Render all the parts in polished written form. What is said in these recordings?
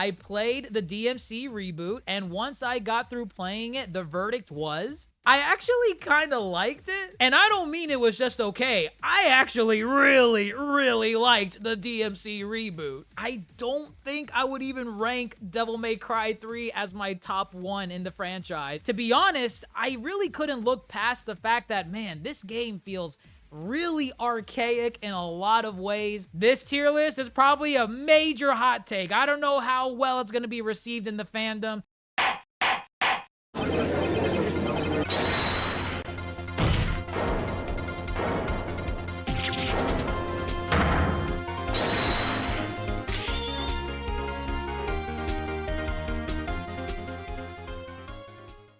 I played the DMC reboot, and once I got through playing it, the verdict was I actually kind of liked it. And I don't mean it was just okay. I actually really, really liked the DMC reboot. I don't think I would even rank Devil May Cry 3 as my top one in the franchise. To be honest, I really couldn't look past the fact that, man, this game feels really archaic in a lot of ways. This tier list is probably a major hot take. I don't know how well it's going to be received in the fandom.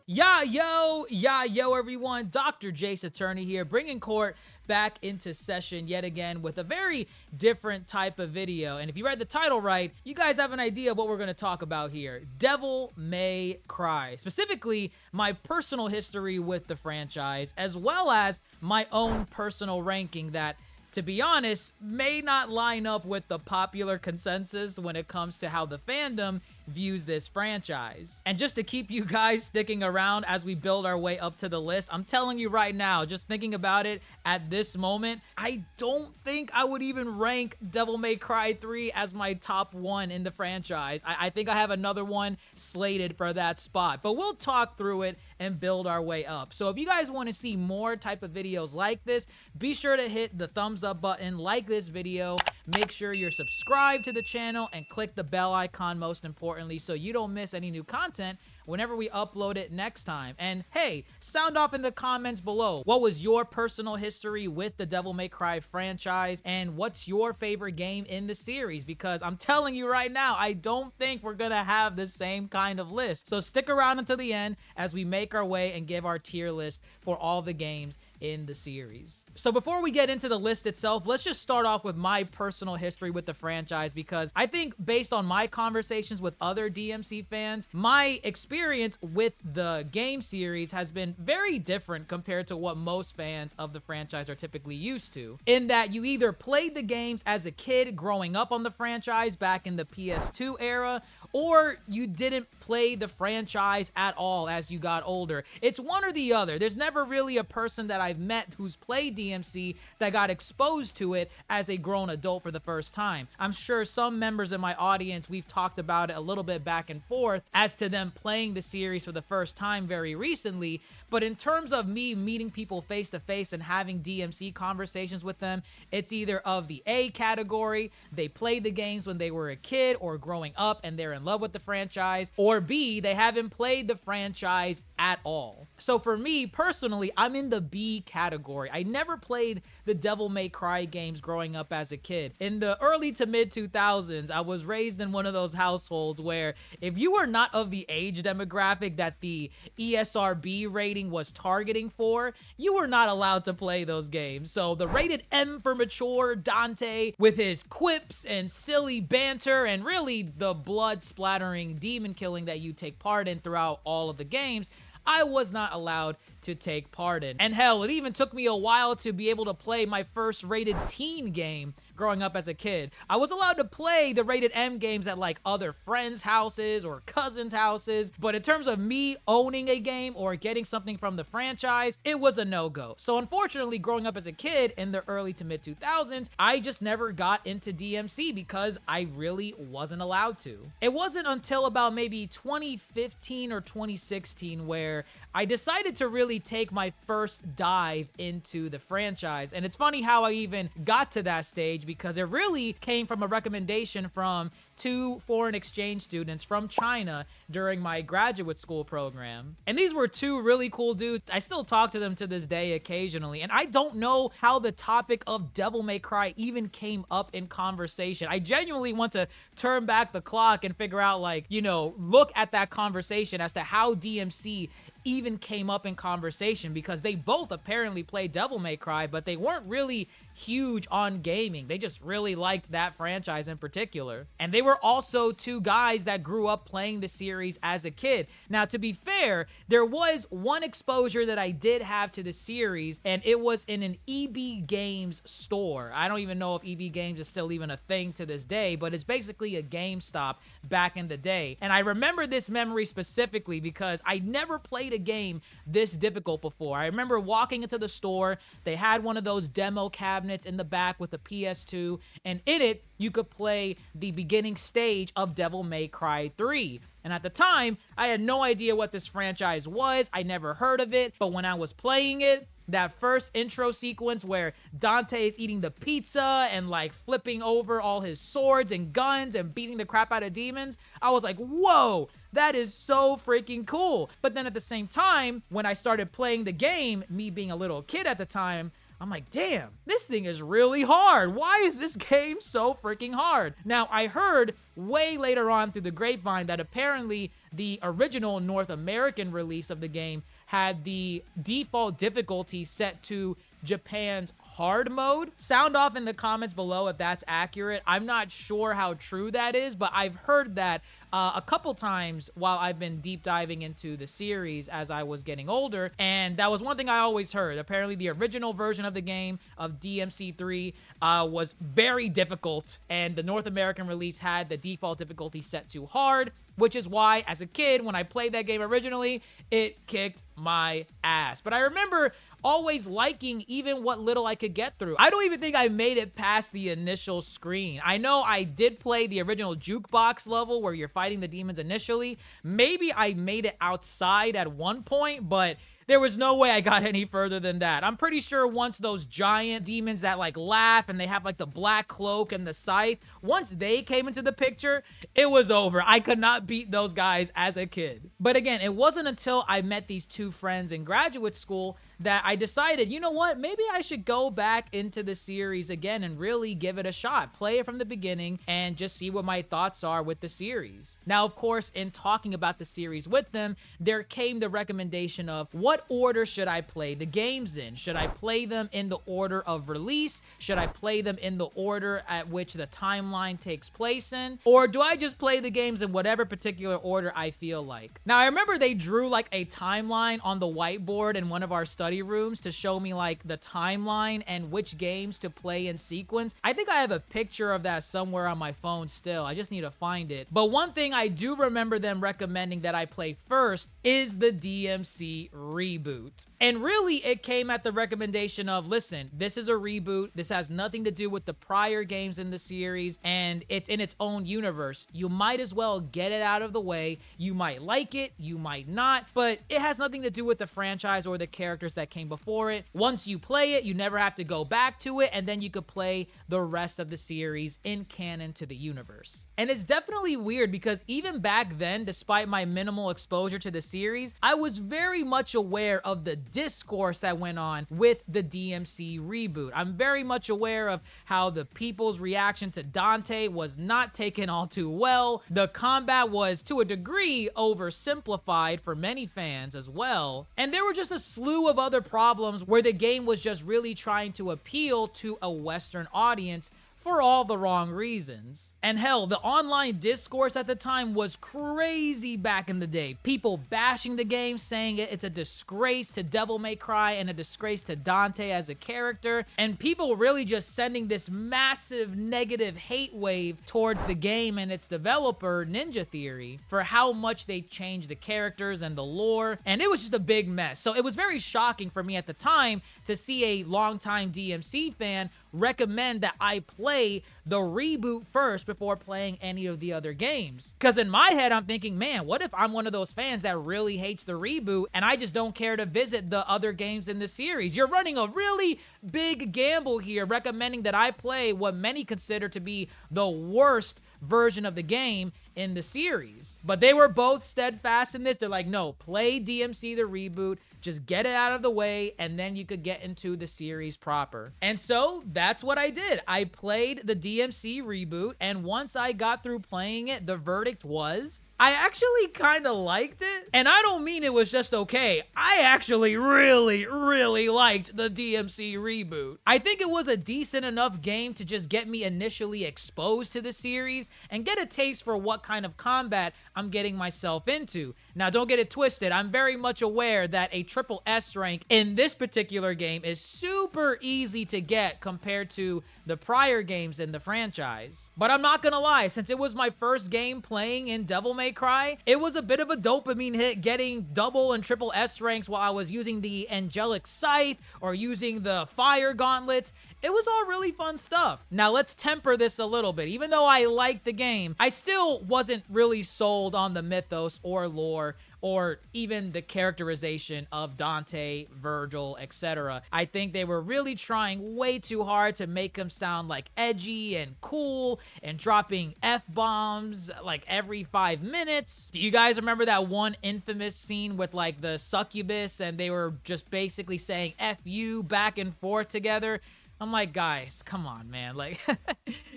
Yeah, yo, everyone. DrJaceAttorney here, bringing court back into session yet again with a very different type of video. And if you read the title right, you guys have an idea of what we're going to talk about here. Devil May Cry. Specifically, my personal history with the franchise, as well as my own personal ranking that, to be honest, may not line up with the popular consensus when it comes to how the fandom views this franchise. And just to keep you guys sticking around as we build our way up to the list, I'm telling you right now, just thinking about it at this moment, I don't think I would even rank Devil May Cry 3 as my top one in the franchise. I think I have another one slated for that spot, but we'll talk through it and build our way up. So if you guys want to see more type of videos like this, be sure to hit the thumbs up button, like this video, make sure you're subscribed to the channel, and click the bell icon most importantly so you don't miss any new content whenever we upload it next time. And hey, sound off in the comments below. What was your personal history with the Devil May Cry franchise, and what's your favorite game in the series? Because I'm telling you right now, I don't think we're gonna have the same kind of list. So stick around until the end as we make our way and give our tier list for all the games in the series. So before we get into the list itself, let's just start off with my personal history with the franchise, because I think based on my conversations with other DMC fans, my experience with the game series has been very different compared to what most fans of the franchise are typically used to, in that you either played the games as a kid growing up on the franchise back in the PS2 era, or you didn't play the franchise at all as you got older. It's one or the other. There's never really a person that I've met who's played DMC that got exposed to it as a grown adult for the first time. I'm sure some members in my audience, we've talked about it a little bit back and forth as to them playing the series for the first time very recently, but in terms of me meeting people face to face and having DMC conversations with them, it's either of the A category, they played the games when they were a kid or growing up and they're in love with the franchise, or B, they haven't played the franchise at all. So for me personally, I'm in the B category. I never played the Devil May Cry games growing up as a kid. In the early to mid 2000s, I was raised in one of those households where if you were not of the age demographic that the ESRB rating was targeting for, you were not allowed to play those games. So the rated M for mature Dante, with his quips and silly banter and really the blood splattering demon killing that you take part in throughout all of the games, I was not allowed to take part in. And hell, it even took me a while to be able to play my first rated teen game growing up as a kid. I was allowed to play the rated M games at like other friends' houses or cousins' houses, but in terms of me owning a game or getting something from the franchise, it was a no-go. So unfortunately, growing up as a kid in the early to mid 2000s, I just never got into DMC because I really wasn't allowed to. It wasn't until about maybe 2015 or 2016 where I decided to really take my first dive into the franchise. And it's funny how I even got to that stage, because it really came from a recommendation from 2 foreign exchange students from China during my graduate school program. And these were 2 really cool dudes. I still talk to them to this day occasionally. And I don't know how the topic of Devil May Cry even came up in conversation. I genuinely want to turn back the clock and figure out, like, you know, look at that conversation as to how DMC even came up in conversation, because they both apparently played Devil May Cry, but they weren't really huge on gaming. They just really liked that franchise in particular. And they were were also two guys that grew up playing the series as a kid. Now, to be fair, there was one exposure that I did have to the series, and it was in an EB Games store. I don't even know if EB Games is still even a thing to this day, but it's basically a GameStop back in the day. And I remember this memory specifically because I never played a game this difficult before. I remember walking into the store. They had one of those demo cabinets in the back with a PS2, and in it, you could play the beginning stage of Devil May Cry 3. And at the time, I had no idea what this franchise was. I never heard of it, but when I was playing it, that first intro sequence where Dante is eating the pizza and like flipping over all his swords and guns and beating the crap out of demons, I was like, whoa, that is so freaking cool. But then at the same time, when I started playing the game, me being a little kid at the time, I'm like, damn, this thing is really hard. Why is this game so freaking hard? Now, I heard way later on through the grapevine that apparently the original North American release of the game had the default difficulty set to Japan's hard mode. Sound off in the comments below if that's accurate. I'm not sure how true that is, but I've heard that a couple times while I've been deep diving into the series as I was getting older, and that was one thing I always heard. Apparently the original version of the game of DMC3 was very difficult, and the North American release had the default difficulty set to hard, which is why as a kid when I played that game originally, it kicked my ass. But I remember always liking even what little I could get through. I don't even think I made it past the initial screen. I know I did play the original jukebox level where you're fighting the demons initially. Maybe I made it outside at one point, but there was no way I got any further than that. I'm pretty sure once those giant demons that like laugh and they have like the black cloak and the scythe, once they came into the picture, it was over. I could not beat those guys as a kid. But again, it wasn't until I met these two friends in graduate school that I decided, you know what, maybe I should go back into the series again and really give it a shot. Play it from the beginning and just see what my thoughts are with the series. Now, of course, in talking about the series with them, there came the recommendation of what order should I play the games in? Should I play them in the order of release? Should I play them in the order at which the timeline takes place in? Or do I just play the games in whatever particular order I feel like? Now, I remember they drew like a timeline on the whiteboard in one of our study rooms to show me like the timeline and which games to play in sequence. I think I have a picture of that somewhere on my phone still. I just need to find it. But one thing I do remember them recommending that I play first is the DMC reboot. And really it came at the recommendation of, listen, this is a reboot. This has nothing to do with the prior games in the series and it's in its own universe. You might as well get it out of the way. You might like it, you might not, but it has nothing to do with the franchise or the characters that came before it. Once you play it, you never have to go back to it, and then you could play the rest of the series in canon to the universe. And it's definitely weird because even back then, despite my minimal exposure to the series, I was very much aware of the discourse that went on with the DMC reboot. I'm very much aware of how the people's reaction to Dante was not taken all too well. The combat was, to a degree, oversimplified for many fans as well. And there were just a slew of other problems where the game was just really trying to appeal to a Western audience for all the wrong reasons. And hell, the online discourse at the time was crazy back in the day. People bashing the game, saying it's a disgrace to Devil May Cry and a disgrace to Dante as a character, and people really just sending this massive negative hate wave towards the game and its developer, Ninja Theory, for how much they changed the characters and the lore, and it was just a big mess. So it was very shocking for me at the time to see a longtime DMC fan recommend that I play the reboot first before playing any of the other games. Because in my head, I'm thinking, man, what if I'm one of those fans that really hates the reboot and I just don't care to visit the other games in the series? You're running a really big gamble here, recommending that I play what many consider to be the worst version of the game in the series. But they were both steadfast in this. They're like, no, play DMC the reboot, just get it out of the way, and then you could get into the series proper. And so that's what I did. I played the DMC reboot, and once I got through playing it, the verdict was I actually kind of liked it. And I don't mean it was just okay. I actually really, really liked the DMC reboot. I think it was a decent enough game to just get me initially exposed to the series and get a taste for what kind of combat I'm getting myself into. Now, don't get it twisted. I'm very much aware that a triple S rank in this particular game is super easy to get compared to the prior games in the franchise. But I'm not gonna lie, since it was my first game playing in Devil May Cry, it was a bit of a dopamine hit getting double and triple S ranks while I was using the Angelic Scythe or using the Fire Gauntlet. It was all really fun stuff. Now, let's temper this a little bit. Even though I liked the game, I still wasn't really sold on the mythos or lore or even the characterization of Dante, Virgil, etc. I think they were really trying way too hard to make them sound like edgy and cool and dropping F-bombs like every 5 minutes. Do you guys remember that one infamous scene with like the succubus and they were just basically saying F you back and forth together? I'm like, guys, come on, man. Like,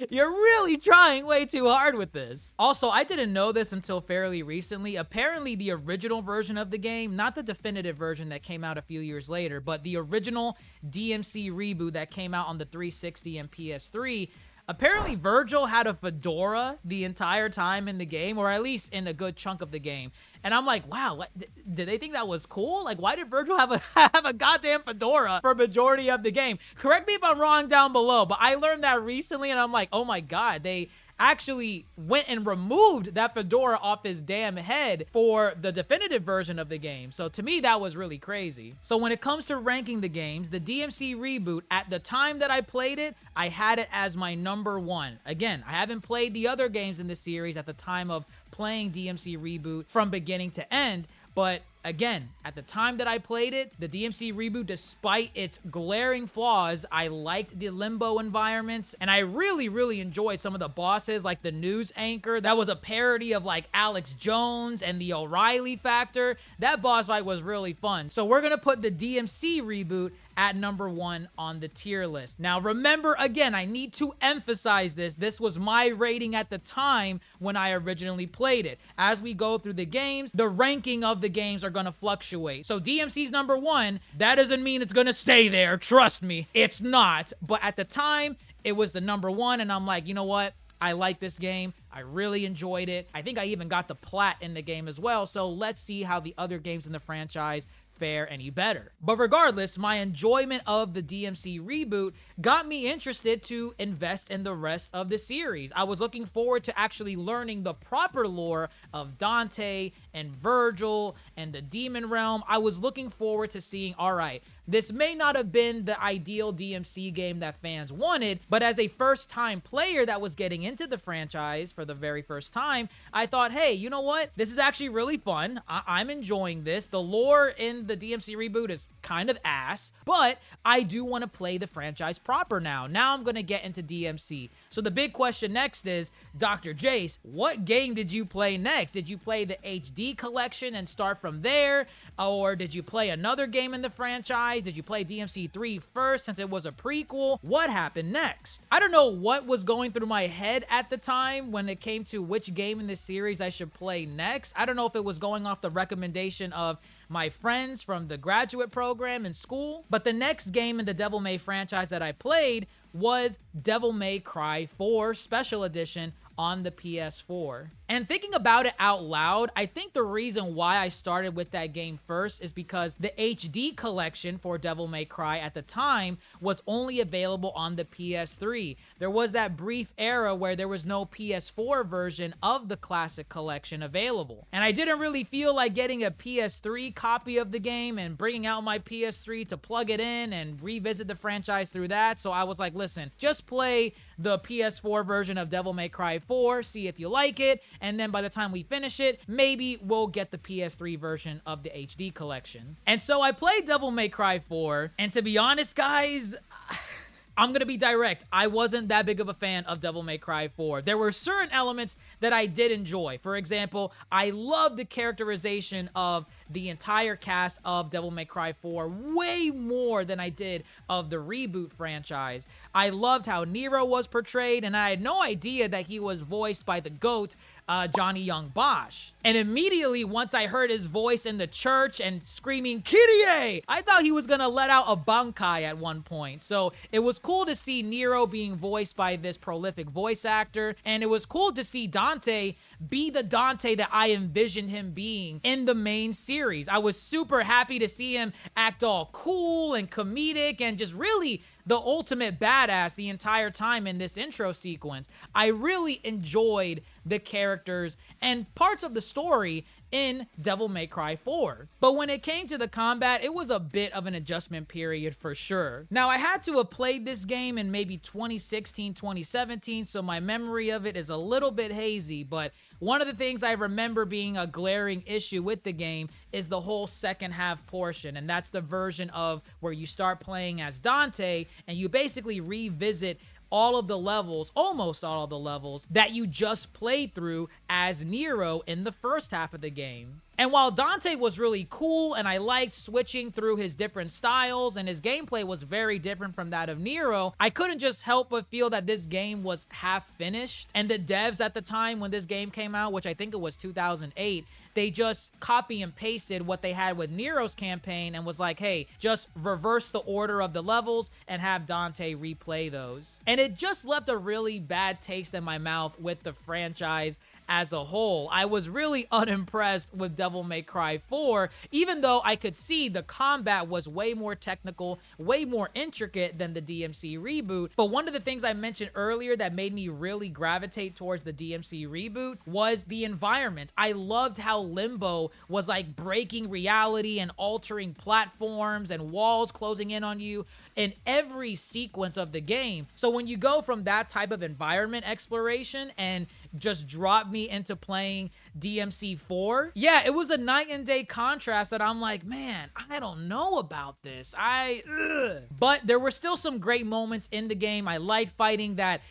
you're really trying way too hard with this. Also, I didn't know this until fairly recently. Apparently, the original version of the game, not the definitive version that came out a few years later, but the original DMC reboot that came out on the 360 and PS3, apparently Virgil had a fedora the entire time in the game, or at least in a good chunk of the game. And I'm like, wow, what, did they think that was cool? Like, why did Virgil have a goddamn fedora for a majority of the game? Correct me if I'm wrong down below, but I learned that recently, and I'm like, oh my god, they actually went and removed that fedora off his damn head for the definitive version of the game. So to me, that was really crazy. So when it comes to ranking the games, the DMC reboot, at the time that I played it, I had it as my #1. Again, I haven't played the other games in the series at the time of playing DMC reboot from beginning to end, but again, at the time that I played it, the DMC reboot, despite its glaring flaws, I liked the limbo environments, and I really, really enjoyed some of the bosses, like the news anchor. That was a parody of like Alex Jones and the O'Reilly factor. That boss fight was really fun. So we're gonna put the DMC reboot at #1 on the tier list. Now, remember, again, I need to emphasize this. This was my rating at the time when I originally played it. As we go through the games, the ranking of the games are going to fluctuate. So DMC's #1, that doesn't mean it's going to stay there. Trust me, it's not. But at the time, it was the #1, and I'm like, you know what? I like this game. I really enjoyed it. I think I even got the plat in the game as well. So let's see how the other games in the franchise fare any better. But regardless, my enjoyment of the DMC reboot got me interested to invest in the rest of the series. I was looking forward to actually learning the proper lore of Dante and Virgil and the Demon Realm. I was looking forward to seeing, all right, this may not have been the ideal DMC game that fans wanted, but as a first-time player that was getting into the franchise for the very first time, I thought, hey, you know what? This is actually really fun. I'm enjoying this. The lore in the DMC reboot is kind of ass, but I do want to play the franchise proper now. Now I'm going to get into DMC. So the big question next is, Dr. Jace, what game did you play next? Did you play the HD collection and start from there? Or did you play another game in the franchise? Did you play DMC 3 first since it was a prequel? What happened next? I don't know what was going through my head at the time when it came to which game in this series I should play next. I don't know if it was going off the recommendation of my friends from the graduate program in school, but the next game in the Devil May franchise that I played was Devil May Cry 4 Special Edition on the PS4. And thinking about it out loud, I think the reason why I started with that game first is because the HD collection for Devil May Cry at the time was only available on the PS3. There was that brief era where there was no PS4 version of the classic collection available. And I didn't really feel like getting a PS3 copy of the game and bringing out my PS3 to plug it in and revisit the franchise through that. So I was like, listen, just play the PS4 version of Devil May Cry 4, see if you like it, and then by the time we finish it, maybe we'll get the PS3 version of the HD collection. And so I played Devil May Cry 4, and to be honest, guys, I'm going to be direct. I wasn't that big of a fan of Devil May Cry 4. There were certain elements that I did enjoy. For example, I loved the characterization of the entire cast of Devil May Cry 4 way more than I did of the reboot franchise. I loved how Nero was portrayed, and I had no idea that he was voiced by the GOAT, Johnny Young Bosch. And immediately, once I heard his voice in the church and screaming, Kyrie, I thought he was gonna let out a bankai at one point. So it was cool to see Nero being voiced by this prolific voice actor, and it was cool to see Dante be the Dante that I envisioned him being in the main series. I was super happy to see him act all cool and comedic and just really the ultimate badass the entire time in this intro sequence. I really enjoyed the characters and parts of the story in Devil May Cry 4. But when it came to the combat, it was a bit of an adjustment period for sure. Now, I had to have played this game in maybe 2016, 2017, so my memory of it is a little bit hazy, but one of the things I remember being a glaring issue with the game is the whole second half portion, and that's the version of where you start playing as Dante and you basically revisit all of the levels, almost all of the levels, that you just played through as Nero in the first half of the game. And while Dante was really cool and I liked switching through his different styles and his gameplay was very different from that of Nero, I couldn't just help but feel that this game was half finished. And the devs at the time when this game came out, which I think it was 2008, they just copy and pasted what they had with Nero's campaign and was like, hey, just reverse the order of the levels and have Dante replay those. And it just left a really bad taste in my mouth with the franchise as a whole. I was really unimpressed with Devil May Cry 4, even though I could see the combat was way more technical, way more intricate than the DMC reboot. But one of the things I mentioned earlier that made me really gravitate towards the DMC reboot was the environment. I loved how Limbo was like breaking reality and altering platforms and walls closing in on you in every sequence of the game. So when you go from that type of environment exploration and just drop me into playing DMC4, yeah, it was a night and day contrast that I'm like, man, I don't know about this. But there were still some great moments in the game. I liked fighting that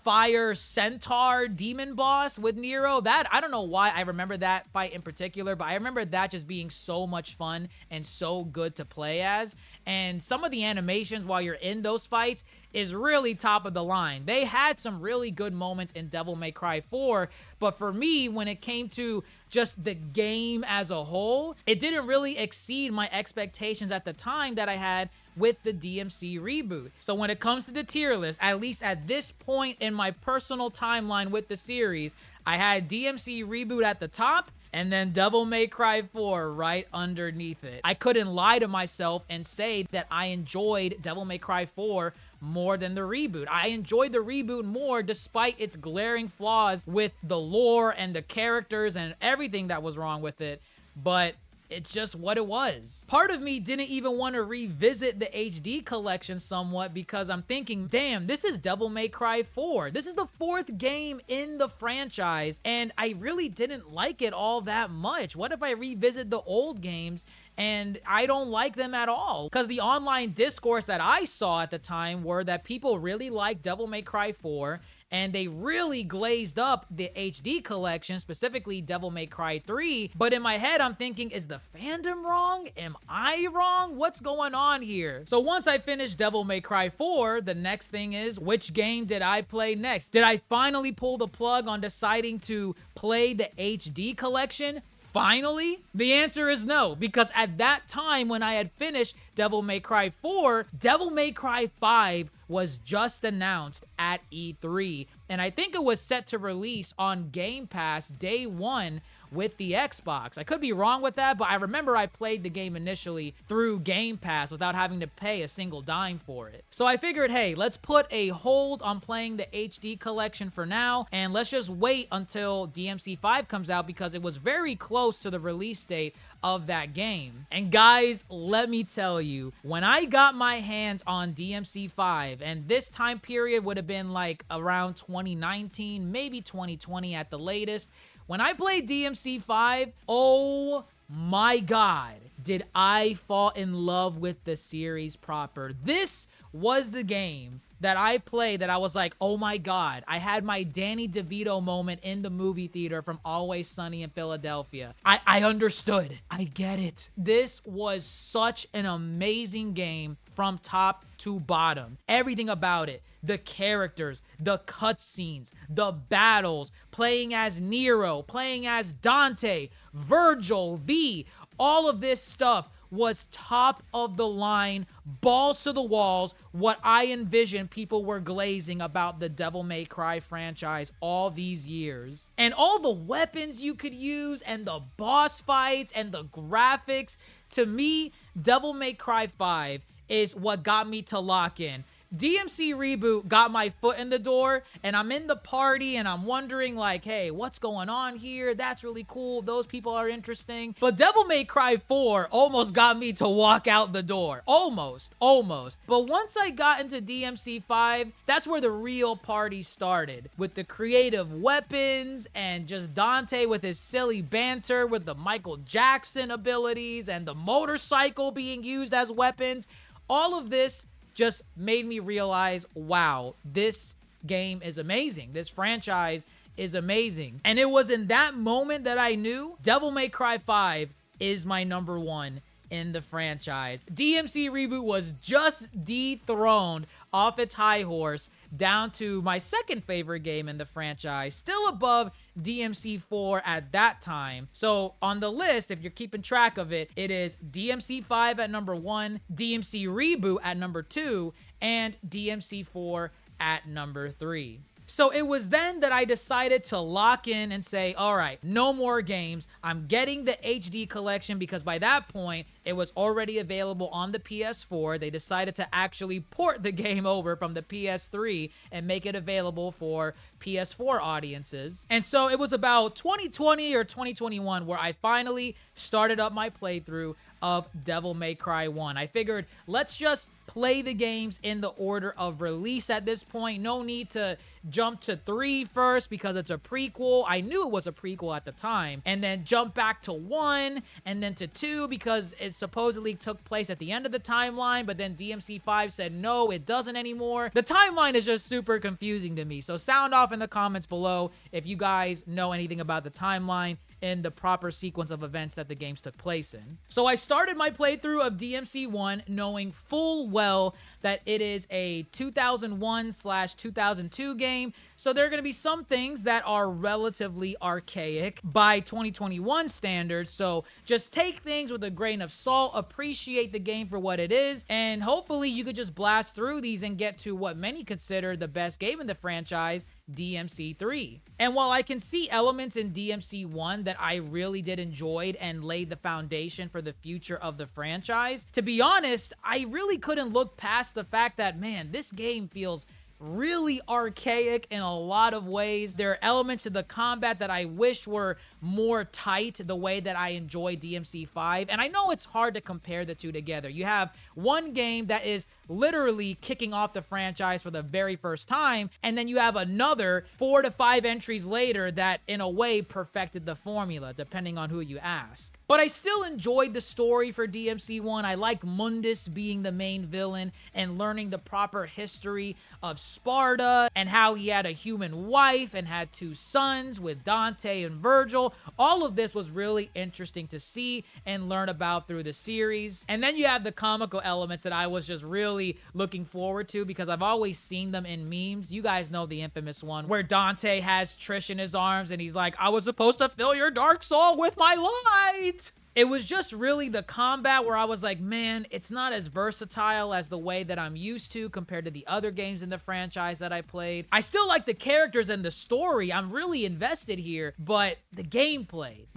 fire centaur demon boss with Nero. That, I don't know why I remember that fight in particular, but I remember that just being so much fun and so good to play as. And some of the animations while you're in those fights is really top of the line. They had some really good moments in Devil May Cry 4, but for me, when it came to just the game as a whole, it didn't really exceed my expectations at the time that I had with the DMC reboot. So when it comes to the tier list, at least at this point in my personal timeline with the series, I had DMC reboot at the top, and then Devil May Cry 4 right underneath it. I couldn't lie to myself and say that I enjoyed Devil May Cry 4 more than the reboot. I enjoyed the reboot more despite its glaring flaws with the lore and the characters and everything that was wrong with it, but it's just what it was. Part of me didn't even want to revisit the HD collection somewhat because I'm thinking, damn, this is Devil May Cry 4. This is the fourth game in the franchise, and I really didn't like it all that much. What if I revisit the old games and I don't like them at all? Because the online discourse that I saw at the time were that people really liked Devil May Cry 4, and they really glazed up the HD collection, specifically Devil May Cry 3. But in my head, I'm thinking, is the fandom wrong? Am I wrong? What's going on here? So once I finished Devil May Cry 4, the next thing is, which game did I play next? Did I finally pull the plug on deciding to play the HD collection? Finally? The answer is no, because at that time when I had finished Devil May Cry 4, Devil May Cry 5 was just announced at E3, and I think it was set to release on Game Pass day one with the Xbox. I could be wrong with that, but I remember I played the game initially through Game Pass without having to pay a single dime for it. So I figured, hey, let's put a hold on playing the HD collection for now, and let's just wait until DMC5 comes out because it was very close to the release date of that game. And guys, let me tell you, when I got my hands on DMC5, and this time period would have been like around 2019, maybe 2020 at the latest, when I played DMC5, oh my God, did I fall in love with the series proper. This was the game that I played that I was like, oh my God, I had my Danny DeVito moment in the movie theater from Always Sunny in Philadelphia. I understood. I get it. This was such an amazing game from top to bottom. Everything about it. The characters, the cutscenes, the battles, playing as Nero, playing as Dante, Virgil, V, all of this stuff was top of the line, balls to the walls, what I envisioned people were glazing about the Devil May Cry franchise all these years. And all the weapons you could use and the boss fights and the graphics, to me, Devil May Cry 5 is what got me to lock in. DMC Reboot got my foot in the door, and I'm in the party and I'm wondering like, hey, what's going on here? That's really cool. Those people are interesting. But Devil May Cry 4 almost got me to walk out the door. Almost. But once I got into DMC 5, that's where the real party started, with the creative weapons and just Dante with his silly banter with the Michael Jackson abilities and the motorcycle being used as weapons. All of this just made me realize, wow, this game is amazing. This franchise is amazing. And it was in that moment that I knew Devil May Cry 5 is my number one in the franchise. DMC Reboot was just dethroned off its high horse down to my second favorite game in the franchise, still above DMC 4 at that time. So on the list, if you're keeping track of it, it is DMC 5 at number 1, DMC Reboot at number 2, and DMC 4 at number 3. So it was then that I decided to lock in and say, all right, no more games. I'm getting the HD collection because by that point, it was already available on the PS4. They decided to actually port the game over from the PS3 and make it available for PS4 audiences. And so it was about 2020 or 2021 where I finally started up my playthrough of Devil May Cry 1. I figured, let's just play the games in the order of release at this point. No need to jump to 3 first because it's a prequel. I knew it was a prequel at the time. And then jump back to 1 and then to 2 because it supposedly took place at the end of the timeline, but then DMC 5 said no, it doesn't anymore. The timeline is just super confusing to me. So sound off in the comments below if you guys know anything about the timeline in the proper sequence of events that the games took place in. So I started my playthrough of DMC 1 knowing full well that it is a 2001/2002 game, so there are going to be some things that are relatively archaic by 2021 standards, so just take things with a grain of salt, appreciate the game for what it is, and hopefully you could just blast through these and get to what many consider the best game in the franchise, DMC 3. And while I can see elements in DMC 1 that I really did enjoy and laid the foundation for the future of the franchise, to be honest, I really couldn't look past the fact that, man, this game feels really archaic in a lot of ways. There are elements of the combat that I wish were more tight the way that I enjoy DMC 5. And I know it's hard to compare the two together. You have one game that is literally kicking off the franchise for the very first time, and then you have another 4 to 5 entries later that in a way perfected the formula, depending on who you ask. But I still enjoyed the story for DMC 1. I like Mundus being the main villain and learning the proper history of Sparta and how he had a human wife and had 2 sons with Dante and Virgil. All of this was really interesting to see and learn about through the series. And then you have the comical elements that I was just really looking forward to because I've always seen them in memes. You guys know the infamous one where Dante has Trish in his arms and he's like, I was supposed to fill your dark soul with my light. It was just really the combat where I was like, man, it's not as versatile as the way that I'm used to compared to the other games in the franchise that I played. I still like the characters and the story. I'm really invested here, but the gameplay,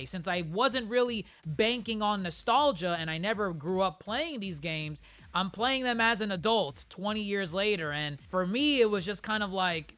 since I wasn't really banking on nostalgia and I never grew up playing these games, I'm playing them as an adult 20 years later. And for me, it was just kind of like,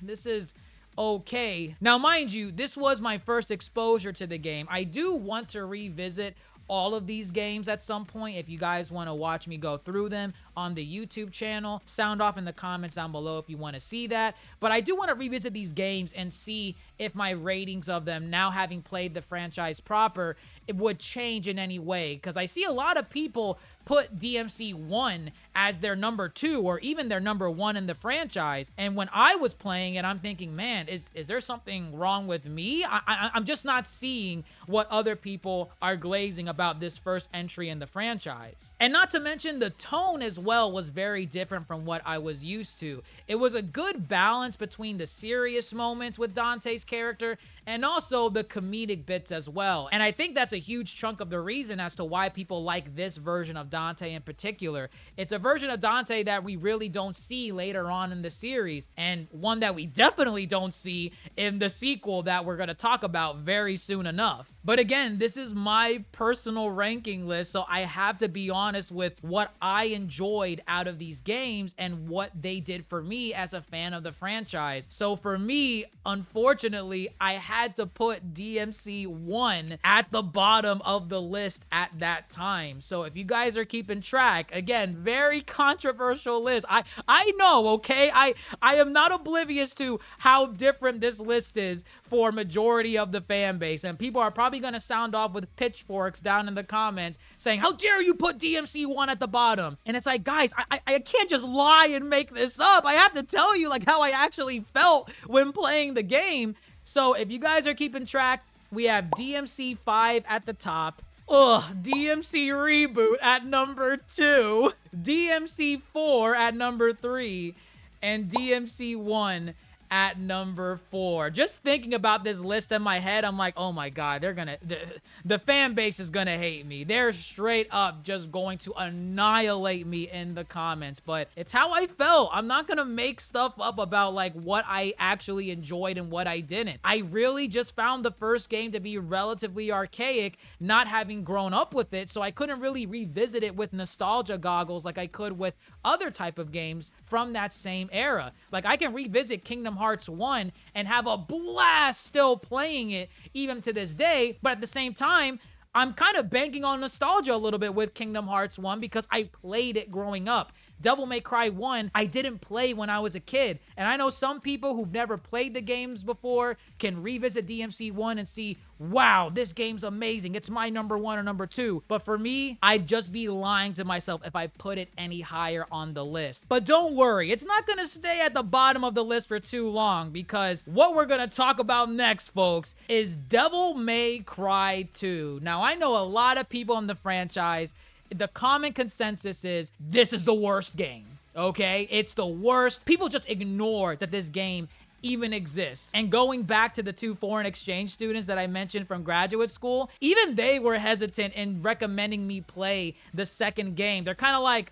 this is okay. Now, mind you, this was my first exposure to the game. I do want to revisit all of these games at some point. If you guys want to watch me go through them on the YouTube channel, sound off in the comments down below if you want to see that. But I do want to revisit these games and see if my ratings of them, now having played the franchise proper, it would change in any way. Because I see a lot of people put DMC 1 as their number 2 or even their number 1 in the franchise. And when I was playing it, I'm thinking, man, is there something wrong with me? I'm just not seeing what other people are glazing about this first entry in the franchise. And not to mention, the tone as well was very different from what I was used to. It was a good balance between the serious moments with Dante's character and also the comedic bits as well. And I think that's a huge chunk of the reason as to why people like this version of Dante in particular. It's a version of Dante that we really don't see later on in the series, and one that we definitely don't see in the sequel that we're going to talk about very soon enough. But again, this is my personal ranking list, so I have to be honest with what I enjoyed out of these games and what they did for me as a fan of the franchise. So for me, unfortunately, I had to put DMC 1 at the bottom of the list at that time. So if you guys are keeping track, again, very controversial list. I know, okay? I am not oblivious to how different this list is for majority of the fan base, and people are probably going to sound off with pitchforks down in the comments saying, how dare you put DMC 1 at the bottom? And it's like, guys, I can't just lie and make this up. I have to tell you like how I actually felt when playing the game. So if you guys are keeping track, we have DMC 5 at the top. DMC Reboot at number 2, DMC 4 at number 3, and DMC 1 at number 4. Just thinking about this list in my head, I'm like, oh my god, the fan base is gonna hate me. They're straight up just going to annihilate me in the comments, but it's how I felt. I'm not gonna make stuff up about like what I actually enjoyed and what I didn't. I really just found the first game to be relatively archaic, not having grown up with it, so I couldn't really revisit it with nostalgia goggles like I could with other type of games from that same era. Like I can revisit Kingdom Hearts 1 and have a blast still playing it even to this day, but at the same time, I'm kind of banking on nostalgia a little bit with Kingdom Hearts 1 because I played it growing up. Devil May Cry 1, I didn't play when I was a kid. And I know some people who've never played the games before can revisit DMC 1 and see, wow, this game's amazing. It's my number 1 or number 2. But for me, I'd just be lying to myself if I put it any higher on the list. But don't worry, it's not going to stay at the bottom of the list for too long, because what we're going to talk about next, folks, is Devil May Cry 2. Now, I know a lot of people in the franchise, the common consensus is this is the worst game, okay? It's the worst. People just ignore that this game even exists. And going back to the 2 foreign exchange students that I mentioned from graduate school, even they were hesitant in recommending me play the second game. They're kind of like,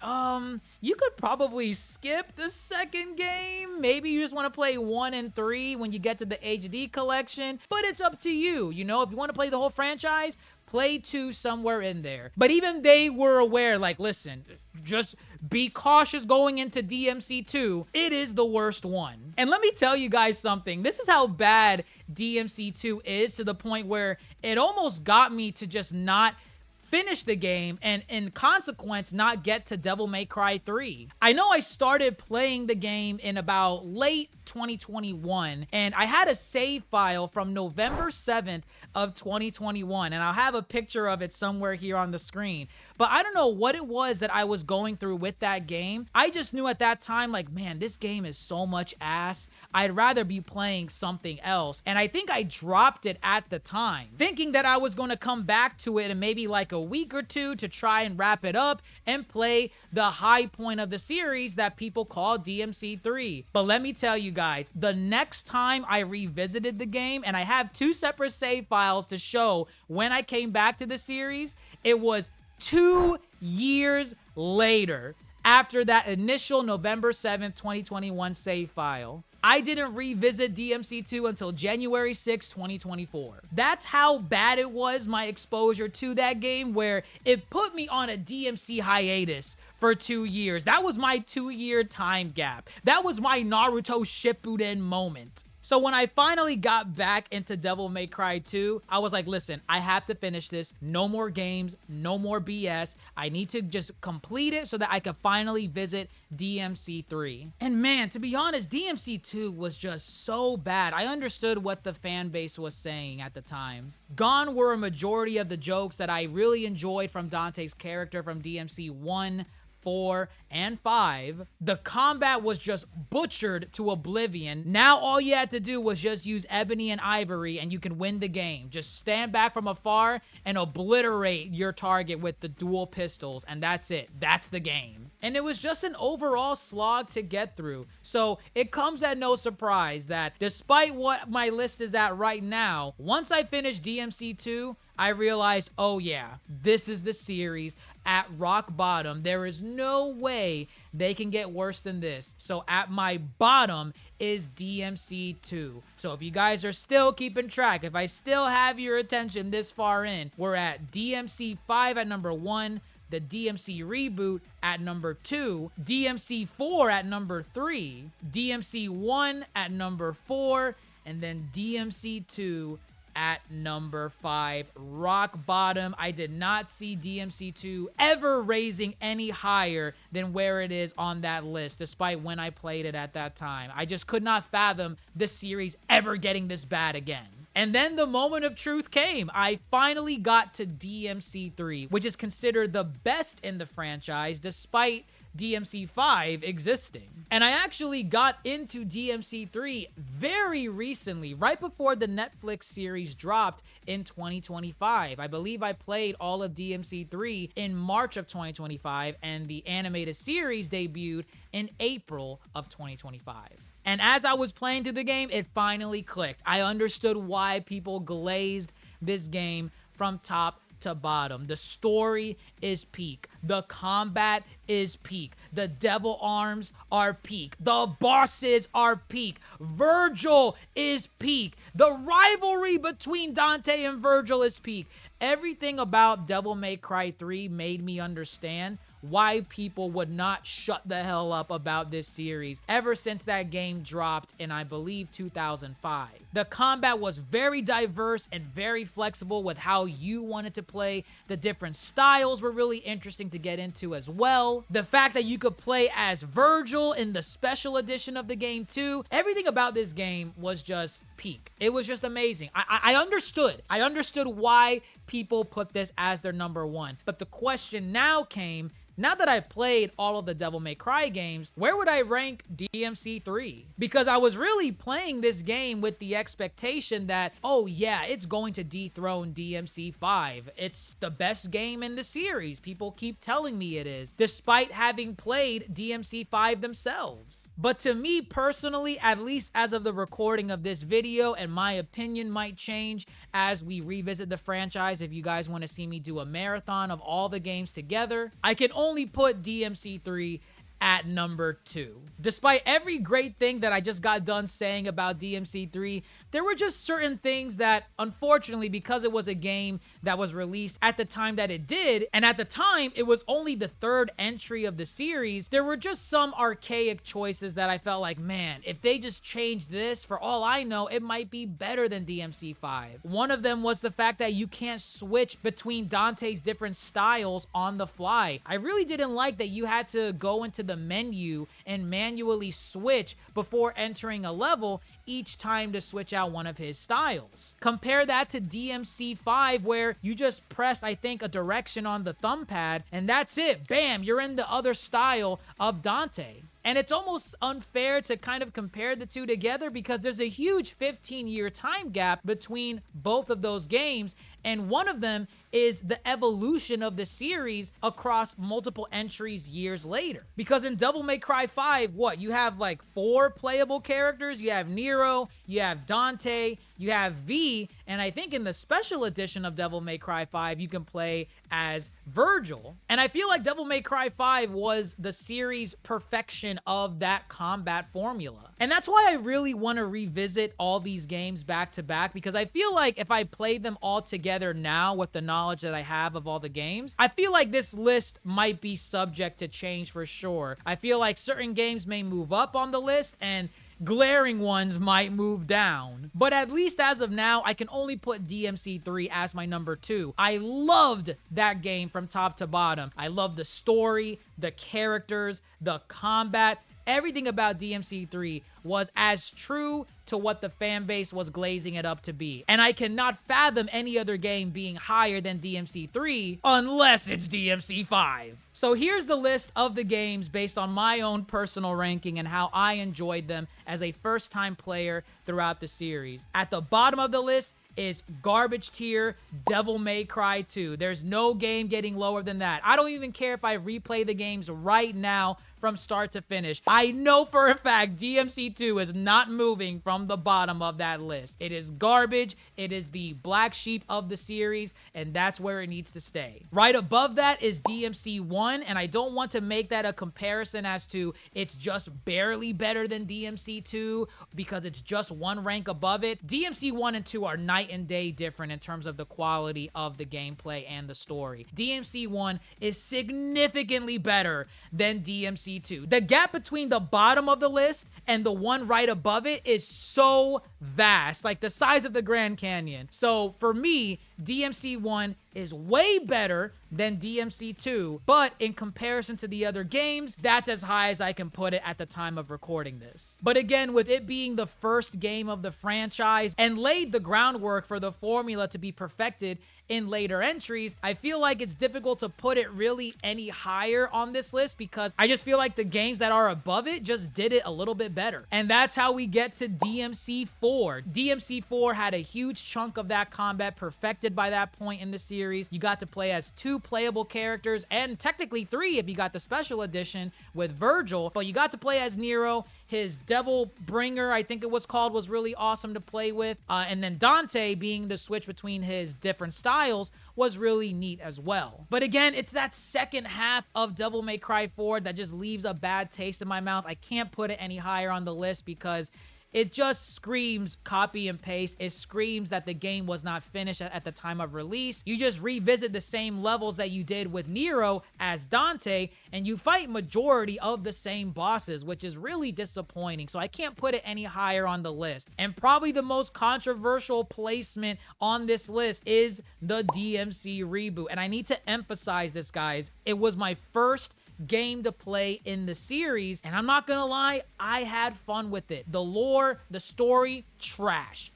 you could probably skip the second game. Maybe you just want to play 1 and 3 when you get to the HD collection, but it's up to you. You know, if you want to play the whole franchise, play 2 somewhere in there. But even they were aware, like, listen, just be cautious going into DMC 2. It is the worst one. And let me tell you guys something. This is how bad DMC 2 is, to the point where it almost got me to just not finish the game and in consequence not get to Devil May Cry 3. I know I started playing the game in about late 2021, and I had a save file from November 7th of 2021, and I'll have a picture of it somewhere here on the screen. But I don't know what it was that I was going through with that game. I just knew at that time, like, man, this game is so much ass. I'd rather be playing something else. And I think I dropped it at the time, thinking that I was going to come back to it in maybe like a week or 2 to try and wrap it up and play the high point of the series that people call DMC 3. But let me tell you guys, the next time I revisited the game, and I have 2 separate save files to show when I came back to the series, it was 2 years later, after that initial November 7th, 2021 save file. I didn't revisit DMC 2 until January 6, 2024. That's how bad it was, my exposure to that game, where it put me on a DMC hiatus for 2 years. That was my 2-year time gap. That was my Naruto Shippuden moment. So when I finally got back into Devil May Cry 2, I was like, listen, I have to finish this. No more games, no more BS. I need to just complete it so that I can finally visit DMC 3. And man, to be honest, DMC 2 was just so bad. I understood what the fan base was saying at the time. Gone were a majority of the jokes that I really enjoyed from Dante's character from DMC 1, 4, and 5. The combat was just butchered to oblivion. Now all you had to do was just use Ebony and Ivory and you can win the game. Just stand back from afar and obliterate your target with the dual pistols, and that's it. That's the game. And it was just an overall slog to get through. So it comes at no surprise that despite what my list is at right now, once I finished DMC 2, I realized, oh yeah, this is the series at rock bottom. There is no way they can get worse than this. So at my bottom is DMC 2. So if you guys are still keeping track, if I still have your attention this far in, we're at DMC 5 at number 1, the DMC reboot at number 2, DMC 4 at number 3, DMC 1 at number 4, and then DMC 2 at number 5. Rock bottom. I did not see DMC 2 ever raising any higher than where it is on that list, despite when I played it at that time. I just could not fathom the series ever getting this bad again. And then the moment of truth came. I finally got to DMC 3, which is considered the best in the franchise, despite DMC 5 existing. And I actually got into DMC 3 very recently, right before the Netflix series dropped in 2025. I believe I played all of DMC 3 in March of 2025, and the animated series debuted in April of 2025. And as I was playing through the game, it finally clicked. I understood why people glazed this game from top to bottom. The story is peak. The combat is peak. The devil arms are peak. The bosses are peak. Virgil is peak. The rivalry between Dante and Virgil is peak. Everything about Devil May Cry 3 made me understand why people would not shut the hell up about this series ever since that game dropped in, I believe, 2005. The combat was very diverse and very flexible with how you wanted to play. The different styles were really interesting to get into as well. The fact that you could play as Virgil in the special edition of the game too. Everything about this game was just peak. It was just amazing. I understood. I understood why people put this as their number 1. But the question now came, now that I've played all of the Devil May Cry games, where would I rank DMC 3? Because I was really playing this game with the expectation that, oh yeah, it's going to dethrone DMC 5. It's the best game in the series. People keep telling me it is, despite having played DMC 5 themselves. But to me personally, at least as of the recording of this video, and my opinion might change as we revisit the franchise if you guys want to see me do a marathon of all the games together, I can only put DMC 3 at number 2. Despite every great thing that I just got done saying about DMC 3, there were just certain things that, unfortunately, because it was a game that was released at the time that it did, and at the time it was only the 3rd entry of the series, there were just some archaic choices that I felt like, man, if they just changed this, for all I know, it might be better than DMC 5. One of them was the fact that you can't switch between Dante's different styles on the fly. I really didn't like that you had to go into the menu and manually switch before entering a level each time to switch out one of his styles. Compare that to DMC 5, where you just pressed, I think, a direction on the thumb pad, and that's it. Bam, you're in the other style of Dante. And it's almost unfair to kind of compare the two together because there's a huge 15-year time gap between both of those games, and one of them is the evolution of the series across multiple entries years later. Because in Devil May Cry 5, what? You have like 4 playable characters. You have Nero, you have Dante, you have V, and I think in the special edition of Devil May Cry 5, you can play as Virgil. And I feel like Devil May Cry 5 was the series' perfection of that combat formula. And that's why I really want to revisit all these games back to back, because I feel like if I played them all together now with the knowledge that I have of all the games, I feel like this list might be subject to change for sure. I feel like certain games may move up on the list and glaring ones might move down. But at least as of now, I can only put DMC 3 as my number 2. I loved that game from top to bottom. I loved the story, the characters, the combat. Everything about DMC3 was as true to what the fan base was glazing it up to be. And I cannot fathom any other game being higher than DMC3 unless it's DMC5. So here's the list of the games based on my own personal ranking and how I enjoyed them as a first-time player throughout the series. At the bottom of the list is garbage tier Devil May Cry 2. There's no game getting lower than that. I don't even care if I replay the games right now from start to finish. I know for a fact DMC2 is not moving from the bottom of that list. It is garbage. It is the black sheep of the series, and that's where it needs to stay. Right above that is DMC1, and I don't want to make that a comparison as to it's just barely better than DMC2 because it's just one rank above it. DMC1 and 2 are night and day different in terms of the quality of the gameplay and the story. DMC1 is significantly better than DMC2. The gap between the bottom of the list and the one right above it is so vast, like the size of the Grand Canyon. So for me, DMC1 is way better than DMC2, but in comparison to the other games, that's as high as I can put it at the time of recording this. But again, with it being the first game of the franchise and laid the groundwork for the formula to be perfected in later entries, I feel like it's difficult to put it really any higher on this list because I just feel like the games that are above it just did it a little bit better. And that's how we get to DMC4. DMC4 had a huge chunk of that combat perfected by that point in the series. You got to play as 2 playable characters, and technically 3 if you got the special edition with Virgil, but you got to play as Nero. His Devil Bringer, I think it was called, was really awesome to play with. And then Dante, being the switch between his different styles, was really neat as well. But again, it's that second half of Devil May Cry 4 that just leaves a bad taste in my mouth. I can't put it any higher on the list because it just screams copy and paste. It screams that the game was not finished at the time of release. You just revisit the same levels that you did with Nero as Dante, and you fight majority of the same bosses, which is really disappointing. So I can't put it any higher on the list. And probably the most controversial placement on this list is the DMC reboot. And I need to emphasize this, guys. It was my first game to play in the series, and I'm not gonna lie, I had fun with it. The lore, the story, trash.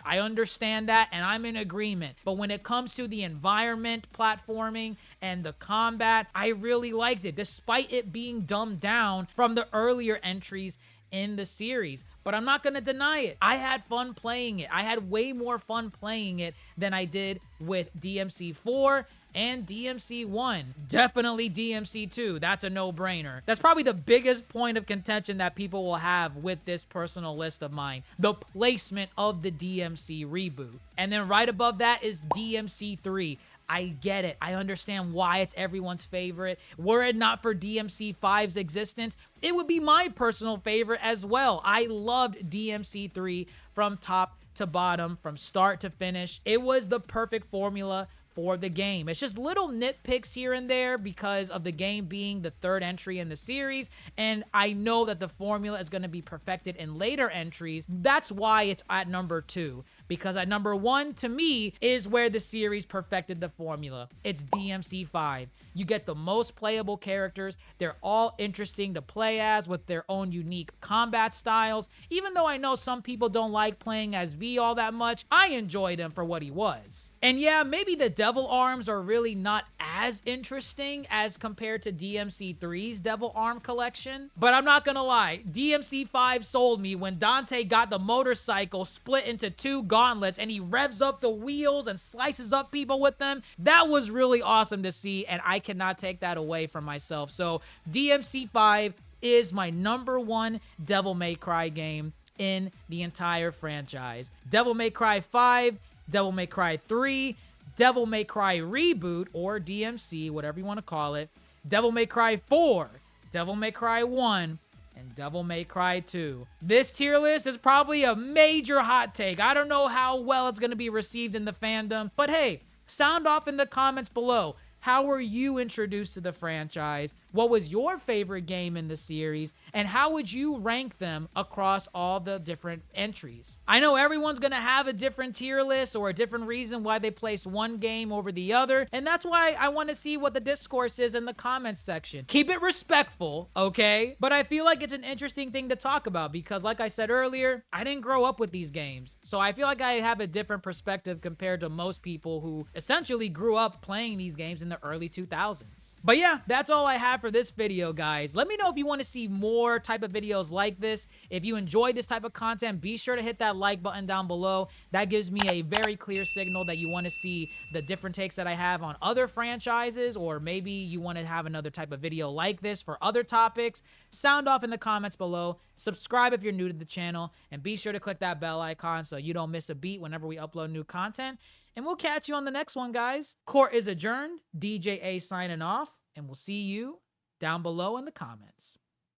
I understand that, and I'm in agreement. But when it comes to the environment, platforming, and the combat, I really liked it, despite it being dumbed down from the earlier entries in the series. But I'm not gonna deny it. I had fun playing it. I had way more fun playing it than I did with DMC4 and DMC1. Definitely DMC2. That's a no-brainer. That's probably the biggest point of contention that people will have with this personal list of mine. The placement of the DMC reboot. And then right above that is DMC3. I get it. I understand why it's everyone's favorite. Were it not for DMC5's existence, it would be my personal favorite as well. I loved DMC3 from top to bottom, from start to finish. It was the perfect formula for the game. It's just little nitpicks here and there because of the game being the third entry in the series, and I know that the formula is going to be perfected in later entries. That's why it's at number 2. Because at number 1, to me, is where the series perfected the formula. It's DMC5. You get the most playable characters. They're all interesting to play as with their own unique combat styles. Even though I know some people don't like playing as V all that much, I enjoyed him for what he was. And yeah, maybe the Devil Arms are really not as interesting as compared to DMC3's Devil Arm collection. But I'm not gonna lie, DMC5 sold me when Dante got the motorcycle split into 2 gauntlets and he revs up the wheels and slices up people with them. That was really awesome to see, and I cannot take that away from myself. So DMC5 is my number 1 Devil May Cry game in the entire franchise. Devil May Cry 5, Devil May Cry 3, Devil May Cry Reboot, or DMC, whatever you want to call it, Devil May Cry 4, Devil May Cry 1, and Devil May Cry 2. This tier list is probably a major hot take. I don't know how well it's going to be received in the fandom, but hey, sound off in the comments below. How were you introduced to the franchise? what was your favorite game in the series, and how would you rank them across all the different entries? I know everyone's gonna have a different tier list or a different reason why they place one game over the other, and that's why I want to see what the discourse is in the comments section. Keep it respectful, okay? But I feel like it's an interesting thing to talk about because, like I said earlier, I didn't grow up with these games, so I feel like I have a different perspective compared to most people who essentially grew up playing these games in the early 2000s. But yeah, that's all I have for this video, guys. Let me know if you want to see more type of videos like this. If you enjoy this type of content, be sure to hit that like button down below. That gives me a very clear signal that you want to see the different takes that I have on other franchises, or maybe you want to have another type of video like this for other topics. Sound off in the comments below. Subscribe if you're new to the channel, and be sure to click that bell icon so you don't miss a beat whenever we upload new content. And we'll catch you on the next one, guys. Court is adjourned. DJA signing off, and we'll see you down below in the comments.